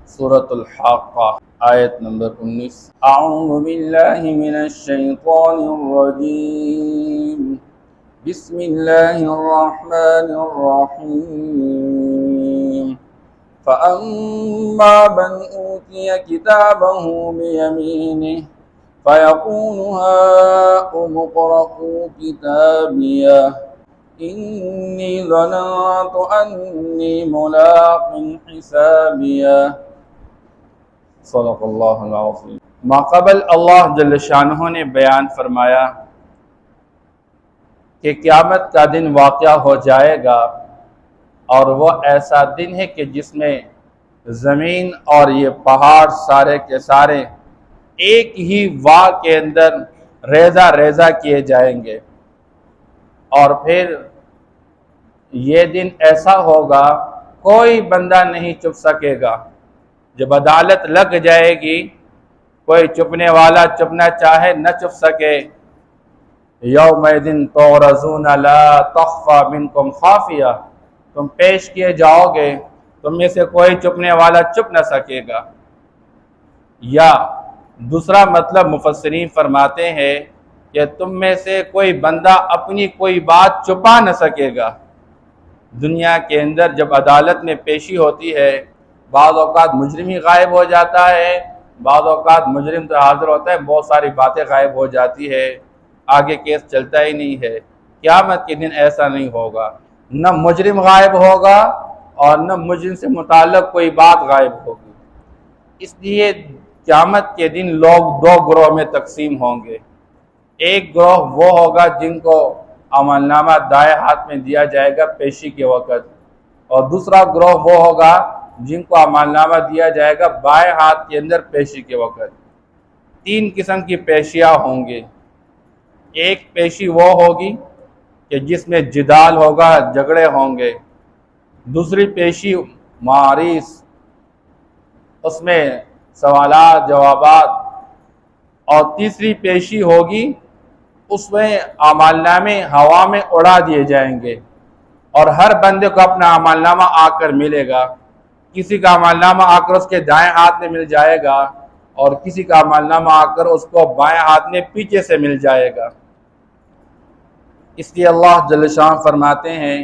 سورة الحاقہ آیت نمبر 19۔ اعوذ باللہ من الشیطان الرجیم، بسم اللہ الرحمن الرحیم۔ فَأَمَّا مَنْ أُوتِيَ كِتَابَهُ بِيَمِينِهِ فَيَقُولُ هَاؤُمُ اقْرَءُوا كِتَابِيَهْ إِنِّي ظَنَنتُ أَنِّي مُلَاقٍ حِسَابِيَهْ۔ صدق اللہ العظیم۔ ماقبل اللہ جل شانہ نے بیان فرمایا کہ قیامت کا دن واقع ہو جائے گا، اور وہ ایسا دن ہے کہ جس میں زمین اور یہ پہاڑ سارے کے سارے ایک ہی واہ کے اندر ریزہ ریزہ کیے جائیں گے، اور پھر یہ دن ایسا ہوگا کوئی بندہ نہیں چھپ سکے گا۔ جب عدالت لگ جائے گی، کوئی چھپنے والا چھپنا چاہے نہ چھپ سکے۔ یومئذ تعرضون لا تخفی منکم خافیہ، تم پیش کیے جاؤ گے، تم میں سے کوئی چھپنے والا چھپ نہ سکے گا۔ یا دوسرا مطلب مفسرین فرماتے ہیں کہ تم میں سے کوئی بندہ اپنی کوئی بات چھپا نہ سکے گا۔ دنیا کے اندر جب عدالت میں پیشی ہوتی ہے، بعض اوقات مجرم ہی غائب ہو جاتا ہے، بعض اوقات مجرم تو حاضر ہوتا ہے، بہت ساری باتیں غائب ہو جاتی ہے، آگے کیس چلتا ہی نہیں ہے۔ قیامت کے دن ایسا نہیں ہوگا، نہ مجرم غائب ہوگا اور نہ مجرم سے متعلق کوئی بات غائب ہوگی۔ اس لیے قیامت کے دن لوگ دو گروہ میں تقسیم ہوں گے۔ ایک گروہ وہ ہوگا جن کو عمل نامہ دائیں ہاتھ میں دیا جائے گا پیشی کے وقت، اور دوسرا گروہ وہ ہوگا جن کو عمل نامہ دیا جائے گا بائیں ہاتھ کے اندر پیشی کے وقت۔ تین قسم کی پیشیاں ہوں گے۔ ایک پیشی وہ ہوگی کہ جس میں جدال ہوگا، جھگڑے ہوں گے۔ دوسری پیشی معارض، اس میں سوالات جوابات۔ اور تیسری پیشی ہوگی، اس میں اعمال نامے ہوا میں اڑا دیے جائیں گے، اور ہر بندے کو اپنا اعمال نامہ آ کر ملے گا۔ کسی کا اعمال نامہ آ کر اس کے دائیں ہاتھ میں مل جائے گا، اور کسی کا اعمال نامہ آ کر اس کو بائیں ہاتھ میں پیچھے سے مل جائے گا۔ اس لیے اللہ جل شان فرماتے ہیں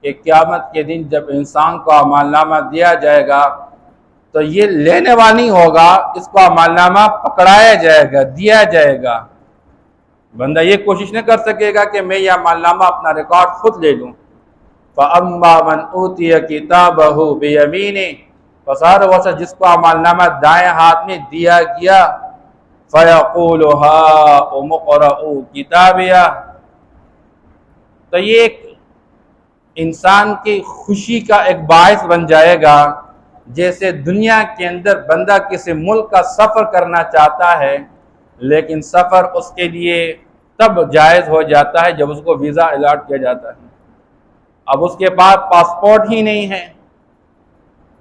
کہ قیامت کے دن جب انسان کو اعمال نامہ دیا جائے گا تو یہ لینے والا نہیں ہوگا، اس کو اعمال نامہ پکڑایا جائے گا، دیا جائے گا۔ بندہ یہ کوشش نہ کر سکے گا کہ میں یہ اعمال نامہ اپنا ریکارڈ خود لے لوں۔ فَأَمَّا مَنْ أُوتِيَ كِتَابَهُ بِيَمِينِهِ، پسار واسا جس کو اعمال نامہ دائیں ہاتھ میں دیا گیا، فَيَقُولُ هَاؤُمُ اقْرَءُوا كِتَابِيَهْ، تو یہ ایک انسان کی خوشی کا ایک باعث بن جائے گا۔ جیسے دنیا کے اندر بندہ کسی ملک کا سفر کرنا چاہتا ہے، لیکن سفر اس کے لیے تب جائز ہو جاتا ہے جب اس کو ویزا الاٹ کیا جاتا ہے۔ اب اس کے پاس پاسپورٹ ہی نہیں ہے،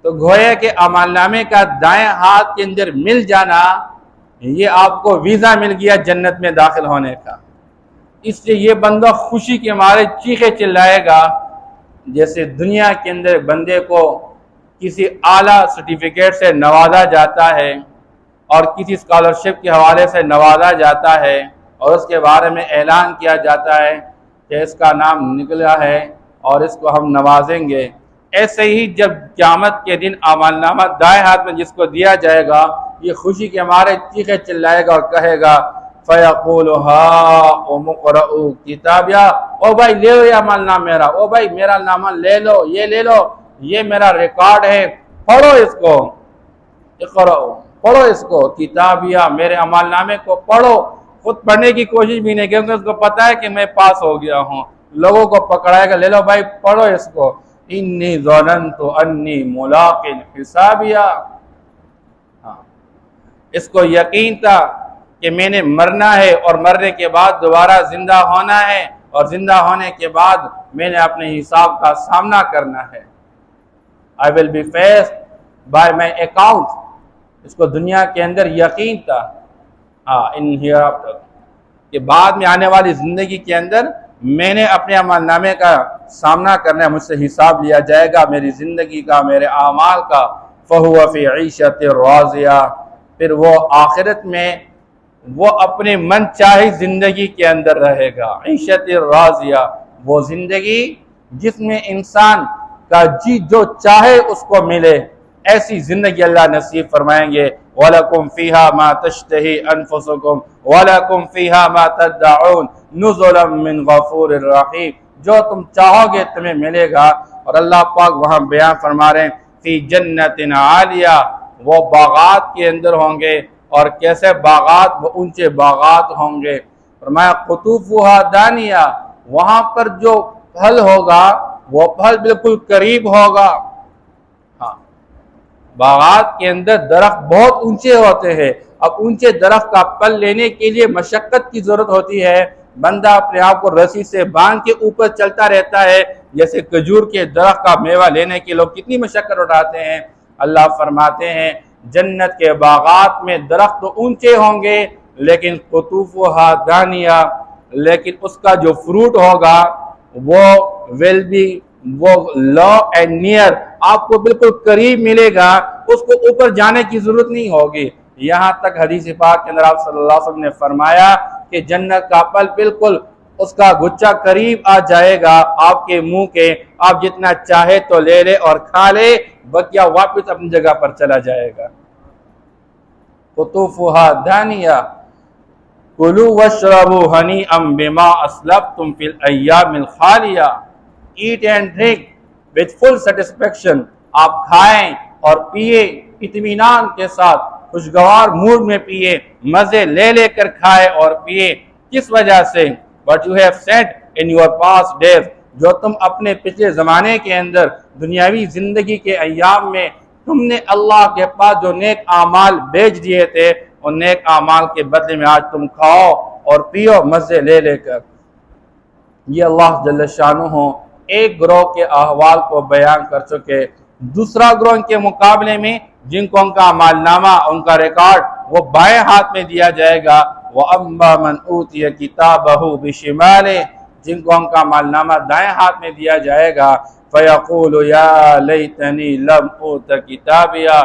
تو گویا کہ اعمال نامے کا دائیں ہاتھ کے اندر مل جانا، یہ آپ کو ویزا مل گیا جنت میں داخل ہونے کا۔ اس لیے یہ بندہ خوشی کے مارے چیخے چلائے گا۔ جیسے دنیا کے اندر بندے کو کسی اعلیٰ سرٹیفکیٹ سے نوازا جاتا ہے، اور کسی اسکالرشپ کے حوالے سے نوازا جاتا ہے، اور اس کے بارے میں اعلان کیا جاتا ہے کہ اس کا نام نکلا ہے اور اس کو ہم نوازیں گے۔ ایسے ہی جب قیامت کے دن اعمال نامہ دائیں ہاتھ میں جس کو دیا جائے گا، یہ خوشی کے مارے چیخے چلائے گا اور کہے گا فَيَقُولُ هَاؤُمُ اقْرَءُوا كِتَابِيَهْ، او بھائی لے لو یہ عمل نامہ میرا، او بھائی میرا نامہ لے لو، یہ لے لو، یہ میرا ریکارڈ ہے، پڑھو اس کو، اقرأوا، پڑھو اس کو، کتابیہ، میرے عمل نامے کو پڑھو۔ خود پڑھنے کی کوشش بھی نہیں، کیونکہ اس کو پتا ہے کہ میں پاس ہو گیا ہوں۔ لوگوں کو پکڑائے گا، لے لو بھائی پڑھو اس کو، انی ظننت انی ملاق حسابیہ، اس کو یقین تھا کہ میں نے مرنا ہے، اور مرنے کے بعد دوبارہ زندہ ہونا ہے، اور زندہ ہونے کے بعد میں نے اپنے حساب کا سامنا کرنا ہے۔ I will be faced by my account، اس کو دنیا کے اندر یقین تھا، in hereafter، کہ بعد میں آنے والی زندگی کے اندر میں نے اپنے عمل نامے کا سامنا کرنا ہے، مجھ سے حساب لیا جائے گا، میری زندگی کا، میرے اعمال کا۔ فَهُوَ فِي عِيشَةٍ رَاضِيَةٍ، پھر وہ آخرت میں وہ اپنے من چاہی زندگی کے اندر رہے گا۔ عیشت راضیہ، وہ زندگی جس میں انسان کا جی جو چاہے اس کو ملے، ایسی زندگی اللہ نصیب فرمائیں گے۔ وَلَكُمْ فِيهَا مَا تَشْتَهِي أَنفُسُكُمْ وَلَكُمْ فِيهَا مَا تَدَّعُونَ نُزُلًا مِّن غَفُورٍ رَحِيمٍ، جو تم چاہو گے تمہیں ملے گا۔ اور اللہ پاک وہاں بیان فرما رہے ہیں فی جنت عالیہ، وہ باغات کے اندر ہوں گے، اور کیسے باغات؟ وہ اونچے باغات ہوں گے۔ فرمایا قطوفہا دانیہ، وہاں پر جو پھل ہوگا وہ پھل بالکل قریب ہوگا۔ ہاں، باغات کے اندر درخت بہت اونچے ہوتے ہیں، اب اونچے درخت کا پھل لینے کے لیے مشقت کی ضرورت ہوتی ہے، بندہ اپنے آپ کو رسی سے باندھ کے اوپر چلتا رہتا ہے، جیسے کھجور کے درخت کا میوہ لینے کے لوگ کتنی مشقت اٹھاتے ہیں۔ اللہ فرماتے ہیں جنت کے باغات میں درخت اونچے ہوں گے لیکن قطوفہا دانیہ، لیکن اس کا جو فروٹ ہوگا وہ will be وہ لو اینڈ نیئر، آپ کو بالکل قریب ملے گا، اس کو اوپر جانے کی ضرورت نہیں ہوگی۔ یہاں تک حدیث پاک کے اندر آپ صلی اللہ علیہ وسلم نے فرمایا کہ جنت کا پھل بالکل اس کا گچھا قریب آ جائے گا آپ کے منہ کے، آپ جتنا چاہے تو لے لے اور کھا لے، بقیہ واپس اپنی جگہ پر چلا جائے گا۔ قطوفہا دانیہ کلوا واشربوا ہنیئا بما اسلفتم فی الایام الخالیہ، eat and drink with full satisfaction، آپ کھائیں اور پیئے اطمینان کے ساتھ، خوشگوار موڈ میں پیئے، مزے لے لے کر کھائے اور پیئے۔ کس وجہ سے؟ what you have said in your past days، جو تم اپنے پچھلے زمانے کے اندر دنیاوی زندگی کے ایام میں تم نے اللہ کے پاس جو نیک اعمال بیچ دیے تھے، ان نیک اعمال کے بدلے میں آج تم کھاؤ اور پیو مزے لے لے کر۔ یہ اللہ جل شانہ ایک گروہ کے احوال کو بیان کر چکے۔ دوسرا گروہ کے مقابلے میں جن کو ان کا اعمال نامہ، ان کا ریکارڈ وہ بائیں ہاتھ میں دیا جائے گا، وَأَمَّا مَنْ أُوتِيَ كِتَابَهُ بِشِمَالِهِ، جن کو ان کا اعمال نامہ دائیں ہاتھ میں دیا جائے گا، فَيَقُولُ يَا لَيْتَنِي لَمْ أُوتَ كِتَابِيَهْ،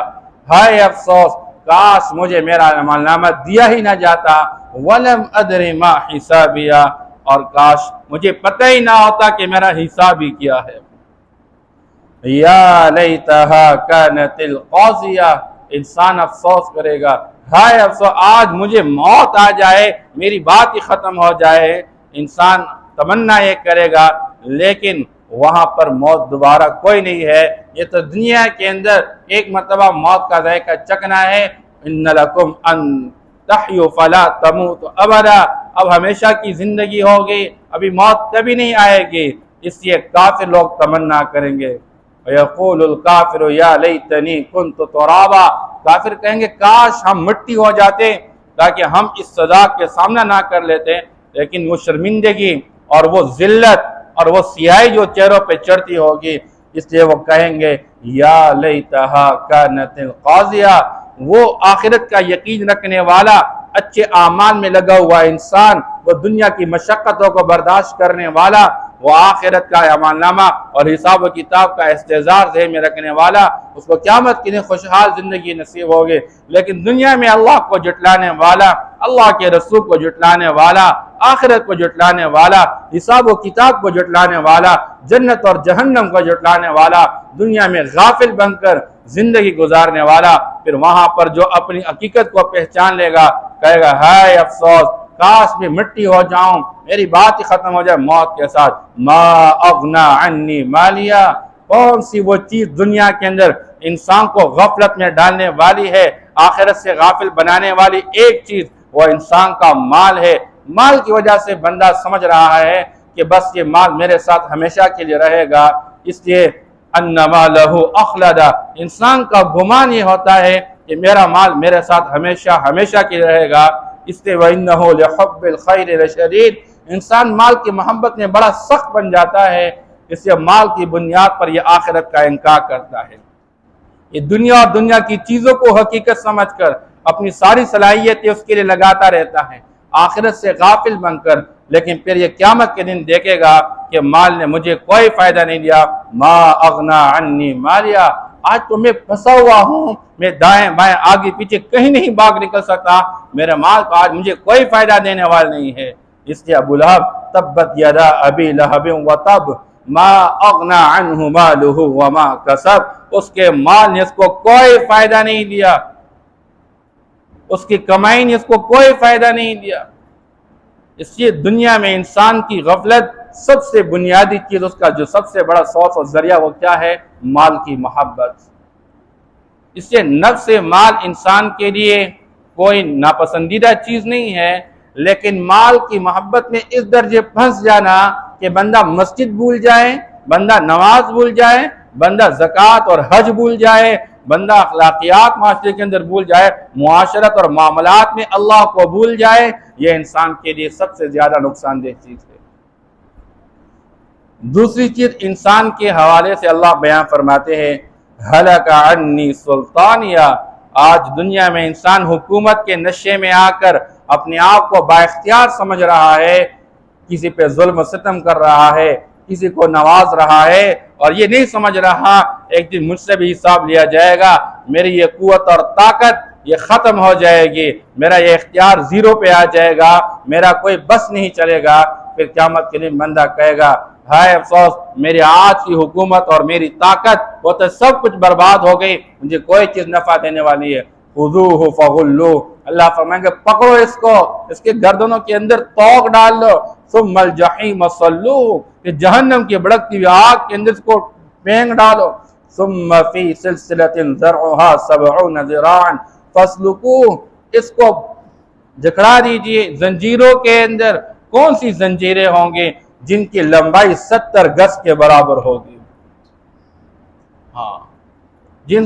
ہائے افسوس، کاش مجھے میرا اعمال نامہ دیا ہی نہ جاتا، وَلَمْ أَدْرِ مَا حِسَابِيَهْ، اور کاش مجھے پتہ ہی نہ ہوتا کہ میرا حساب ہی کیا ہے۔ یا لیتہا کانت القاضیہ، انسان افسوس کرے گا، ہائے افسوس آج مجھے موت آ جائے، میری بات ہی ختم ہو جائے۔ انسان تمنا یہ کرے گا، لیکن وہاں پر موت دوبارہ کوئی نہیں ہے۔ یہ تو دنیا کے اندر ایک مرتبہ موت کا ذائقہ چکھنا ہے۔ ان لکم ان تحیوا فلا تموتوا ابدا، اب ہمیشہ کی زندگی ہوگی، ابھی موت کبھی نہیں آئے گی، اس لیے کافر لوگ تمنا کریں گے۔ وَيَقُولُ الْكَافِرُ يَا لَيْتَنِي كُنْتُ تُرَابًا، کافر کہیں گے کاش ہم مٹی ہو جاتے تاکہ ہم اس سزا کے سامنا نہ کر لیتے۔ لیکن وہ شرمندگی اور وہ ذلت اور وہ سیاہی جو چہروں پہ چڑھتی ہوگی، اس لیے وہ کہیں گے یا لیتہا کانت القاضیہ، وہ آخرت کا یقین رکھنے والا، اچھے اعمال میں لگا ہوا انسان، وہ دنیا کی مشقتوں کو برداشت کرنے والا، وہ آخرت کا اعمال نامہ اور حساب و کتاب کا استحضار ذہن میں رکھنے والا، اس کو قیامت کے دن خوشحال زندگی نصیب ہوگی۔ لیکن دنیا میں اللہ کو جھٹلانے والا، اللہ کے رسول کو جھٹلانے والا، آخرت کو جھٹلانے والا، حساب و کتاب کو جھٹلانے والا، جنت اور جہنم کو جھٹلانے والا، دنیا میں غافل بن کر زندگی گزارنے والا، پھر وہاں پر جو اپنی حقیقت کو پہچان لے گا کہے گا ہائے افسوس، کاش میں مٹی ہو جاؤں، میری بات ہی ختم ہو جائے موت کے ساتھ۔ ما اغنا عنی مالیہ، کون سی وہ چیز دنیا کے اندر انسان کو غفلت میں ڈالنے والی ہے، آخرت سے غافل بنانے والی ایک چیز، وہ انسان کا مال ہے۔ مال کی وجہ سے بندہ سمجھ رہا ہے کہ بس یہ مال میرے ساتھ ہمیشہ کے لیے رہے گا، اس لیے انما لہو اخلدہ، انسان کا گمان یہ ہوتا ہے کہ میرا مال میرے ساتھ ہمیشہ ہمیشہ کے لیے رہے گا، اس لیے وَإِنَّهُ لِحُبِّ الْخَيْرِ لَشَدِيدٌ، انسان مال کی محبت میں بڑا سخت بن جاتا ہے، اس لیے مال کی بنیاد پر یہ آخرت کا انکار کرتا ہے۔ یہ دنیا اور دنیا کی چیزوں کو حقیقت سمجھ کر اپنی ساری صلاحیتیں اس کے لیے لگاتا رہتا ہے، آخرت سے غافل بن کر، لیکن پھر یہ قیامت کے دن دیکھے گا کہ مال نے مجھے کوئی فائدہ نہیں دیا۔ ما اغنا عنی مالیہ، آج تو میں پھنسا ہوا ہوں، میں دائیں بائیں آگے پیچھے کہیں نہیں بھاگ نکل سکتا، میرے مال کا آج مجھے کوئی فائدہ دینے والا نہیں ہے۔ اس لیے ابو لہب تبت یدا ابی لہب وتب ما اغنى عنہ مالہ وما کسب، اس کے مال نے اس کو کوئی فائدہ نہیں دیا، اس کی کمائی نے اس کو کوئی فائدہ نہیں دیا۔ اس لیے دنیا میں انسان کی غفلت سب سے بنیادی چیز، اس کا جو سب سے بڑا سورس اور ذریعہ وہ کیا ہے؟ مال کی محبت۔ اس لیے نفس مال انسان کے لیے کوئی ناپسندیدہ چیز نہیں ہے، لیکن مال کی محبت میں اس درجے پھنس جانا کہ بندہ مسجد بھول جائے، بندہ نماز بھول جائے، بندہ زکوٰۃ اور حج بھول جائے، بندہ اخلاقیات معاشرے کے اندر بھول جائے، معاشرت اور معاملات میں اللہ کو بھول جائے، یہ انسان کے لیے سب سے زیادہ نقصان دہ چیز ہے۔ دوسری چیز انسان کے حوالے سے اللہ بیان فرماتے ہیں، ہلک عنی سلطانیہ، آج دنیا میں انسان حکومت کے نشے میں آ کر اپنے آپ کو بااختیار سمجھ رہا ہے، کسی پہ ظلم و ستم کر رہا ہے، کسی کو نواز رہا ہے، اور یہ نہیں سمجھ رہا ایک دن مجھ سے بھی حساب لیا جائے گا، میری یہ قوت اور طاقت یہ ختم ہو جائے گی، میرا یہ اختیار زیرو پہ آ جائے گا، میرا کوئی بس نہیں چلے گا۔ پھر قیامت کے دن بندہ کہے گا، ہائے افسوس، میری آج کی حکومت اور میری طاقت وہ تو سب کچھ برباد ہو گئی، مجھے کوئی چیز نفع دینے والی ہے۔ خذوہ فغلوہ، اللہ فرمائیں گے پکڑو اس کو، اس کے گردنوں کے اندر توق ڈال لو، ثم الجحیم صلوہ، کہ جہنم کی بھڑکتی ہوئی آگ کے اندر اس کو پھینک ڈالو، ثم فی سلسلۃ ذرعها 70 ذراعا فاسلکوہ، اس کو جکڑا دیجئے زنجیروں کے اندر۔ کون سی زنجیریں ہوں گے؟ جن کی لمبائی 70 گز کے برابر ہوگی۔ ہاں، جن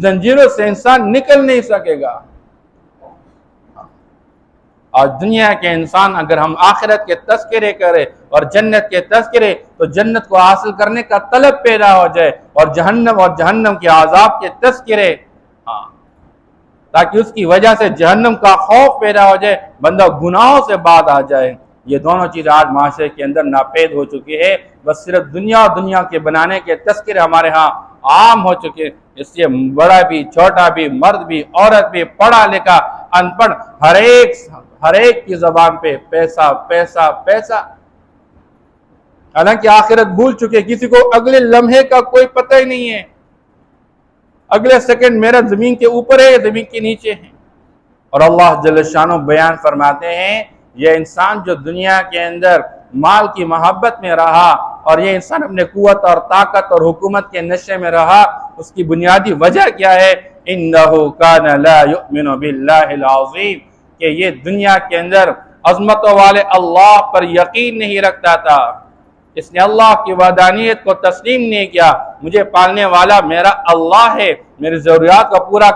زنجیروں سے انسان نکل نہیں سکے گا۔ اور دنیا کے انسان اگر ہم آخرت کے تذکرے کرے اور جنت کے تذکرے، تو جنت کو حاصل کرنے کا طلب پیدا ہو جائے، اور جہنم کے عذاب کے تذکرے، تاکہ اس کی وجہ سے جہنم کا خوف پیدا ہو جائے، بندہ گناہوں سے بعد آ جائے۔ یہ دونوں چیز آج معاشرے کے اندر ناپید ہو چکی ہے، بس صرف دنیا کے بنانے کے تذکرے ہمارے ہاں عام ہو چکے، اس لیے بڑا بھی چھوٹا بھی مرد بھی عورت بھی پڑھا لکھا ان پڑھ ہر ایک کی زبان پہ پیسہ پیسہ پیسہ، حالانکہ آخرت بھول چکے، کسی کو اگلے لمحے کا کوئی پتہ ہی نہیں ہے، اگلے سیکنڈ میرا زمین کے اوپر ہے یا زمین کے نیچے ہے۔ اور اللہ جل شانہ بیان فرماتے ہیں، یہ انسان جو دنیا کے اندر مال کی محبت میں رہا، اور یہ انسان اپنے قوت اور طاقت اور حکومت کے نشے میں رہا، اس کی بنیادی وجہ کیا ہے؟ انہ کان لا یؤمن باللہ العظیم، کہ یہ دنیا کے اندر عظمتوں والے اللہ پر یقین نہیں رکھتا تھا، اس نے اللہ کی وحدانیت کو تسلیم نہیں کیا۔ مجھے پالنے والا میرا اللہ ہے، میری ضروریات کا پورا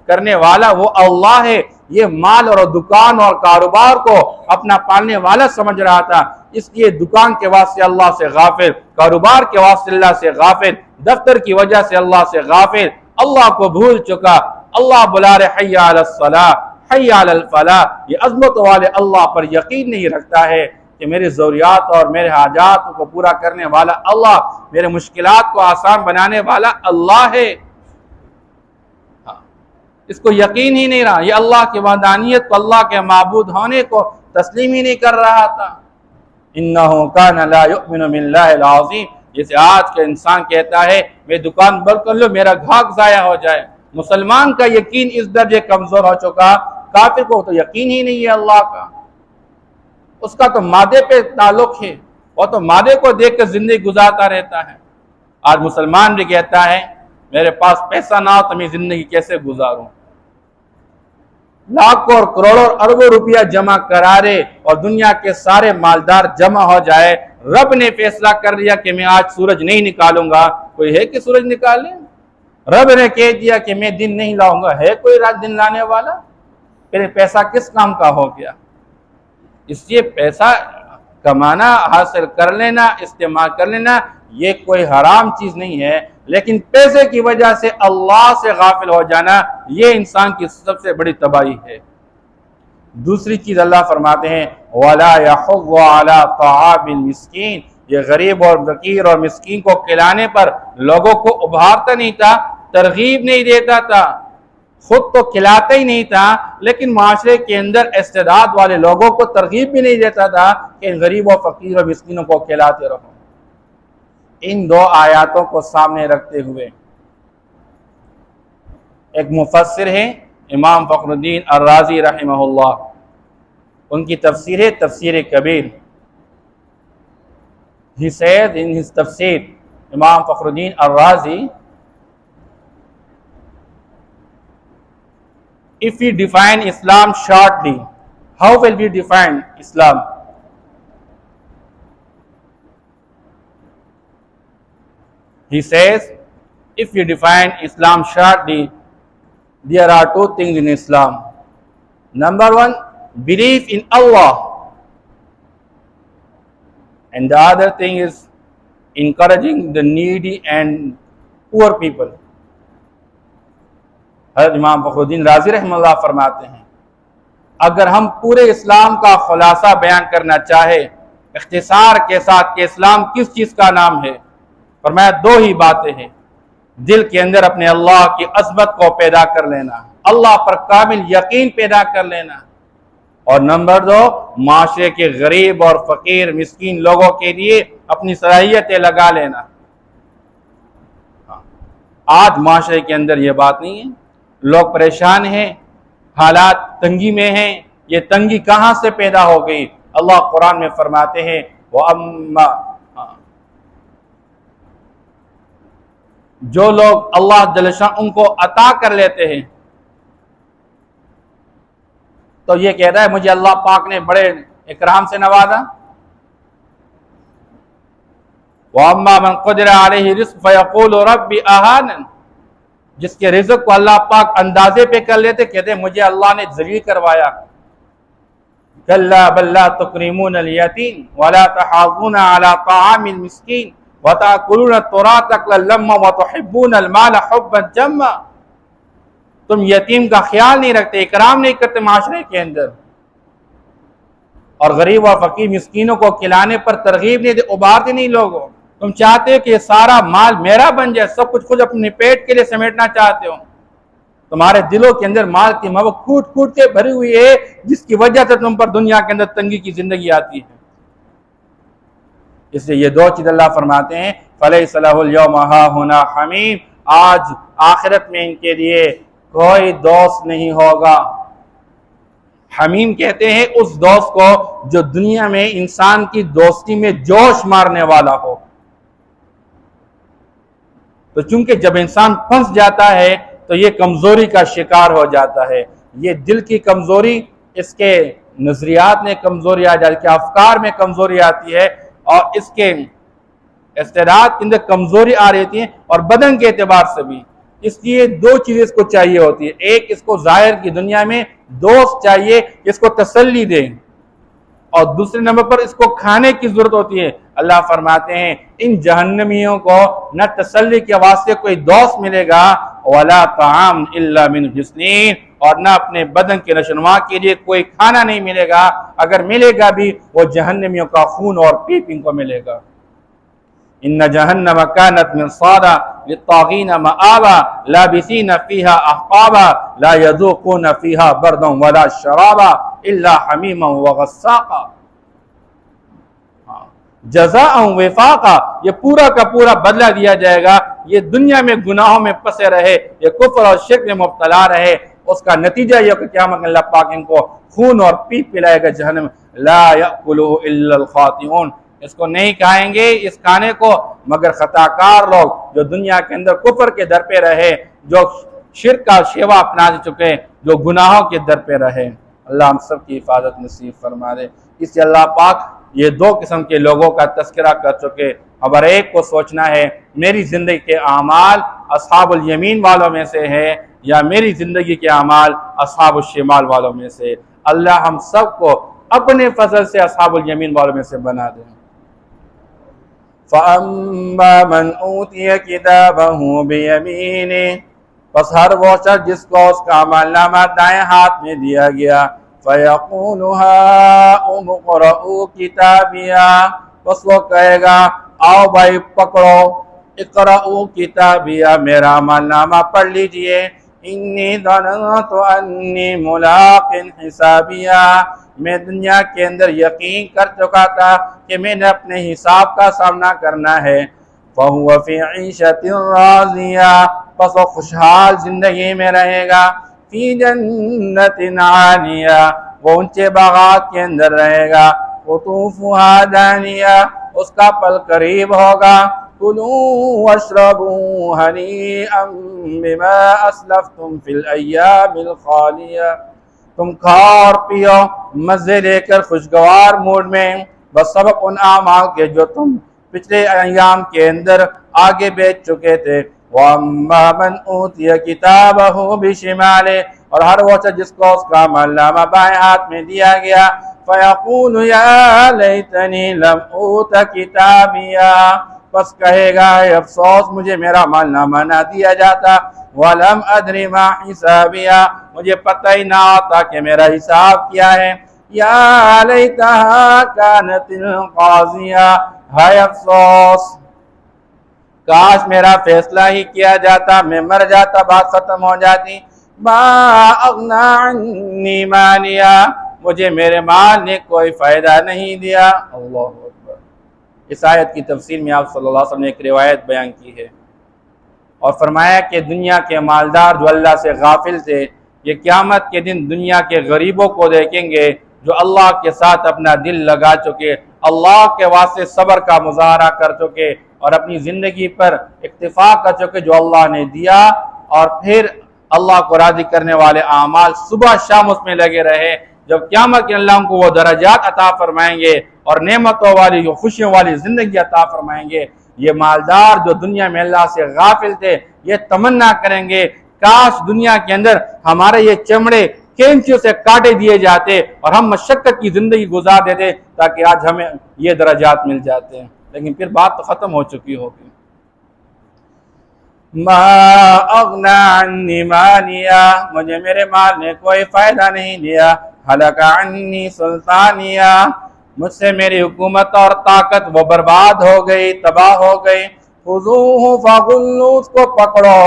کرنے والا وہ اللہ ہے، یہ مال اور دکان اور کاروبار کو اپنا پالنے والا سمجھ رہا تھا، اس لیے دکان کے واسطے اللہ سے غافل، کاروبار کے واسطے اللہ سے غافل، دفتر کی وجہ سے اللہ سے غافل، اللہ کو بھول چکا۔ اللہ بلا رہے حی علی الصلاح حی علی الفلاح، یہ عظمت والے اللہ پر یقین نہیں رکھتا ہے کہ میری ضروریات اور میرے حاجات کو پورا کرنے والا اللہ، میرے مشکلات کو آسان بنانے والا اللہ ہے۔ اس کو یقین ہی نہیں رہا، یہ اللہ کی وحدانیت کو، اللہ کے معبود ہونے کو تسلیم ہی نہیں کر رہا تھا۔ انہ کان لا یؤمن باللہ العظیم، جسے آج کا انسان کہتا ہے میں دکان بند کر لوں میرا گھاک ضائع ہو جائے۔ مسلمان کا یقین اس درجے کمزور ہو چکا، کافر کو تو یقین ہی نہیں ہے اللہ کا، اس کا تو مادے پہ تعلق ہے، وہ تو مادے کو دیکھ کر زندگی گزارتا رہتا ہے۔ آج مسلمان بھی کہتا ہے میرے پاس پیسہ نہ ہو تو میں زندگی کیسے گزاروں، لاکھوں اور کروڑوں اور اربوں روپیہ جمع کرارے اور دنیا کے سارے مالدار جمع ہو جائے، رب نے فیصلہ کر لیا کہ میں آج سورج نہیں نکالوں گا، کوئی ہے کہ سورج نکالے؟ رب نے کہہ دیا کہ میں دن نہیں لاؤں گا، ہے کوئی رات دن لانے والا؟ پھر پیسہ کس کام کا ہو گیا؟ اس لیے پیسہ کمانا، حاصل کر لینا، استعمال کر لینا یہ کوئی حرام چیز نہیں ہے، لیکن پیسے کی وجہ سے اللہ سے غافل ہو جانا یہ انسان کی سب سے بڑی تباہی ہے۔ دوسری چیز اللہ فرماتے ہیں وَلَا يَحُضُّ عَلَىٰ طَعَامِ الْمِسْكِينِ، یہ غریب اور فقیر اور مسکین کو کھلانے پر لوگوں کو ابھارتا نہیں تھا، ترغیب نہیں دیتا تھا، خود تو کھلاتا ہی نہیں تھا، لیکن معاشرے کے اندر استعداد والے لوگوں کو ترغیب بھی نہیں دیتا تھا کہ ان غریب و فقیر اور مسکینوں کو کھلاتے رہو۔ ان دو آیاتوں کو سامنے رکھتے ہوئے ایک مفسر ہے امام فخر الدین الرازی رحمہ اللہ، ان کی تفسیر ہے تفسیر کبیر۔ He said in his tafsir, Imam Fakhruddin al-Razi, if we define Islam shortly, how will we define Islam? He says, if we define Islam shortly, there are two things in Islam. Number one, belief in Allah. And the other thing is encouraging the needy and poor people. حضرت امام فخر الدین رازی رحمہ اللہ فرماتے ہیں، اگر ہم پورے اسلام کا خلاصہ بیان کرنا چاہے اختصار کے ساتھ کہ اسلام کس چیز کا نام ہے، فرمایا دو ہی باتیں ہیں، دل کے اندر اپنے اللہ کی عظمت کو پیدا کر لینا، اللہ پر کامل یقین پیدا کر لینا، اور نمبر دو، معاشرے کے غریب اور فقیر مسکین لوگوں کے لیے اپنی صلاحیتیں لگا لینا۔ آج معاشرے کے اندر یہ بات نہیں ہے، لوگ پریشان ہیں، حالات تنگی میں ہیں۔ یہ تنگی کہاں سے پیدا ہو گئی؟ اللہ قرآن میں فرماتے ہیں جو لوگ اللہ جل شانہ ان کو عطا کر لیتے ہیں تو یہ کہتا ہے مجھے اللہ پاک نے بڑے اکرام سے نوازا۔ وَأَمَّا مَنْ قُدِرَ عَلَيْهِ رِزْقُهُ فَيَقُولُ رَبِّ أَهَانَنِ، جس کے رزق کو اللہ پاک اندازے پہ کر لیتے کہتے ہیں مجھے اللہ نے ذلیل کروایا۔ كَلَّا بَل لَّا تُكْرِمُونَ الْيَتِيمَ وَلَا تَحَاضُّونَ عَلَىٰ طَعَامِ الْمِسْكِينِ وَتَأْكُلُونَ التُّرَاثَ أَكْلًا لَّمًّا وَتُحِبُّونَ الْمَالَ حُبًّا جَمًّا، تم یتیم کا خیال نہیں رکھتے، اکرام نہیں کرتے معاشرے کے اندر، اور غریب اور فقیر مسکینوں کو کھلانے پر ترغیب نہیں دے، ابھارتے نہیں لوگوں۔ تم چاہتے ہو کہ یہ سارا مال میرا بن جائے، سب کچھ خود اپنے پیٹ کے لیے سمیٹنا چاہتے ہو، تمہارے دلوں کے اندر مال کی محبت کھوٹ کھوٹ کے بھری ہوئی ہے، جس کی وجہ سے تم پر دنیا کے اندر تنگی کی زندگی آتی ہے۔ اس لیے یہ دو چیز اللہ فرماتے ہیں فَلَيْسَ لَهُ الْيَوْمَ هَاهُنَا حَمِيمٌ، آج آخرت میں ان کے لیے کوئی دوست نہیں ہوگا۔ حمیم کہتے ہیں اس دوست کو جو دنیا میں انسان کی دوستی میں جوش مارنے والا ہو۔ تو چونکہ جب انسان پھنس جاتا ہے تو یہ کمزوری کا شکار ہو جاتا ہے، یہ دل کی کمزوری، اس کے نظریات میں کمزوری آ جاتی ہے، اس کے افکار میں کمزوری آتی ہے، اور اس کے استعداد کے اندر کمزوری آ رہتی ہے، اور بدن کے اعتبار سے بھی۔ اس لیے دو چیزیں اس کو چاہیے ہوتی ہے، ایک اس کو ظاہر کی دنیا میں دوست چاہیے اس کو تسلی دے، اور دوسرے نمبر پر اس کو کھانے کی ضرورت ہوتی ہے۔ اللہ فرماتے ہیں ان جہنمیوں کو نہ تسلی کے واسطے کوئی دوست ملے گا، وَلَا طَعَامٌ إِلَّا مِنْ غِسْلِينٍ، اور نہ اپنے بدن کے نشوونما کے لیے کوئی کھانا نہیں ملے گا، اگر ملے گا بھی وہ جہنمیوں کا خون اور پیپ ان کو ملے گا۔ إِنَّ جَهَنَّمَ كَانَتْ مِرْصَادًا لِلطَّاغِينَ مَآبًا لَابِثِينَ فِيهَا أَحْقَابًا لَا يَذُوقُونَ فِيهَا بَرْدًا وَلَا شَرَابًا إِلَّا حَمِيمًا وَغَسَّاقًا جزاء وفاقا، یہ پورا کا پورا بدلہ دیا جائے گا۔ یہ دنیا میں گناہوں میں پسے رہے، یہ کفر اور شرک میں مبتلا رہے، اس کا نتیجہ یہ کہ قیامت میں اللہ پاک ان کو خون اور پیپ پلائے گا جہنم۔ لا یأکلہ الا الخاطئون، اس کو نہیں کھائیں گے اس کھانے کو مگر خطاکار لوگ جو دنیا کے اندر کفر کے در پہ رہے، جو شرک کا شیوا اپنا چکے، جو گناہوں کے در پہ رہے۔ اللہ ہم سب کی حفاظت نصیب فرما دے۔ اس لیے اللہ پاک یہ دو قسم کے لوگوں کا تذکرہ کر چکے، اب ایک کو سوچنا ہے میری زندگی کے اعمال اصحاب الیمین والوں میں سے ہے یا میری زندگی کے اعمال اصحاب الشمال والوں میں سے۔ اللہ ہم سب کو اپنے فضل سے اصحاب الیمین والوں میں سے بنا دیں۔ فَأَمَّا مَنْ أُوتِيَ كِتَابَهُ بِيَمِينِهِ، بس ہر وہ شخص جس کو اس کا عمل نامہ دائیں ہاتھ میں دیا گیا، فَيَقُولُ هَاؤُمُ اقْرَءُوا كِتَابِيَهْ، بس وہ کہے گا آؤ بھائی پکڑو، اقرأوا کتابیہ، میرا عمل نامہ پڑھ لیجئے، انی ظننت انی ملاق حسابیہ، میں دنیا کے اندر یقین کر چکا تھا کہ میں نے اپنے حساب کا سامنا کرنا ہے، فَهُوَ فِي عِيشَةٍ رَاضِيَةٍ، پس وہ خوشحال زندگی میں رہے گا، فِي جَنَّةٍ عَالِيَةٍ، وہ اونچے باغات کے اندر رہے گا، قُطُوفُهَا دَانِيَةٌ، اس کا پھل قریب ہوگا، كُلُوا وَاشْرَبُوا هَنِيئًا بِمَا أَسْلَفْتُمْ فِي الْأَيَّامِ الْخَالِيَةِ، تم کھاؤ اور پیو مزے لے کر خوشگوار موڈ میں، بس سبق ان اعمال کے جو تم پچھلے ایام کے اندر آگے بیچ چکے تھے، وَأَمَّا مَنْ أُوتِيَ كِتَابَهُ بِشِمَالِهِ، اور ہر وہ شخص جس کو اس کا عمل نامہ بائیں ہاتھ میں دیا گیا، فَيَقُولُ يَا لَيْتَنِي لَمْ أُوتَ كِتَابِيَهْ، بس کہے گا اے افسوس مجھے میرا عمل نامہ نہ دیا جاتا، وَلَمْ أَدْرِ مَا حِسَابِيَهْ، مجھے پتہ ہی نہ آتا کہ میرا حساب کیا ہے، یا لیتہا کانت القاضیہ، ہائے افسوس کاش میرا فیصلہ ہی کیا جاتا، میں مر جاتا، بات ختم ہو جاتی، ما اغنی عنی مالیہ، مجھے میرے مال نے کوئی فائدہ نہیں دیا۔ اللہ اکبر۔ اس آیت کی تفسیر میں آپ صلی اللہ علیہ وسلم نے ایک روایت بیان کی ہے اور فرمایا کہ دنیا کے مالدار جو اللہ سے غافل تھے، یہ قیامت کے دن دنیا کے غریبوں کو دیکھیں گے جو اللہ کے ساتھ اپنا دل لگا چکے، اللہ کے واسطے صبر کا مظاہرہ کر چکے اور اپنی زندگی پر اکتفا کر چکے جو اللہ نے دیا، اور پھر اللہ کو راضی کرنے والے اعمال صبح شام اس میں لگے رہے، جب قیامت کے اللہ کو وہ درجات عطا فرمائیں گے اور نعمتوں والی جو خوشیوں والی زندگی عطا فرمائیں گے، یہ مالدار جو دنیا میں اللہ سے غافل تھے یہ تمنا کریں گے کاش دنیا کے اندر ہمارے یہ چمڑے کینچیوں سے کاٹے دیے جاتے اور ہم مشقت کی زندگی گزار دیتے تاکہ آج ہمیں یہ درجات مل جاتے ہیں، لیکن پھر بات تو ختم ہو چکی ہوگی۔ ما اغنی عنی مالیہ، مجھے میرے مال نے کوئی فائدہ نہیں دیا، ہلک عنی سلطانیہ، مجھ سے میری حکومت اور طاقت وہ برباد ہو گئی، تباہ ہو گئی، خذوہ فغلوا، اس کو پکڑو،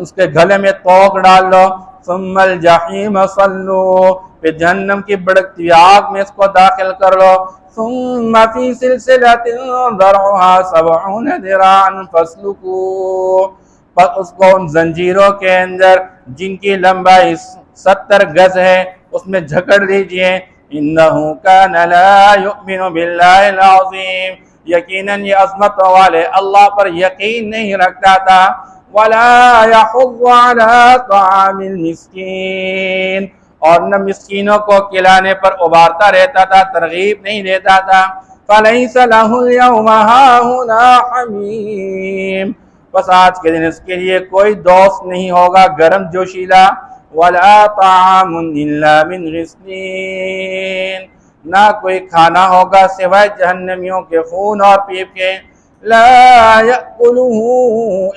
اس کے گلے میں توق ڈال لو، ثم الجحیم صلوا، پھر جہنم کی بھڑکتی ہوئی آگ میں اس کو داخل کر لو، ثم فی سلسلۃ ذرعها 70 ذراعا فاسلکوہ، پس اس کو ان زنجیروں کے اندر جن کی لمبائی 70 گز ہے اس میں جھکڑ لیجئے، انہو کان لا یؤمن باللہ العظیم، یقیناً یہ عظمت والے اللہ پر یقین نہیں رکھتا تھا، ولا یحض علی طعام المسکین، اور نہ مسکینوں کو کھلانے پر ابھارتا رہتا تھا، ترغیب نہیں دیتا تھا، فلیس لہ اليوم ہاہنا حمیم، بس آج کے دن اس کے لیے کوئی دوست نہیں ہوگا گرم جوشیلا، ولا طعام الا من غسلین، نہ کوئی کھانا ہوگا سوائے جہنمیوں کے خون اور پیپ کے، لا یأکلہ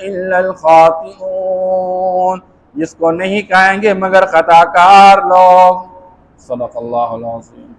الا الخاطئون، جس کو نہیں کھائیں گے مگر خطاکار لوگ۔ صدق اللہ العظیم۔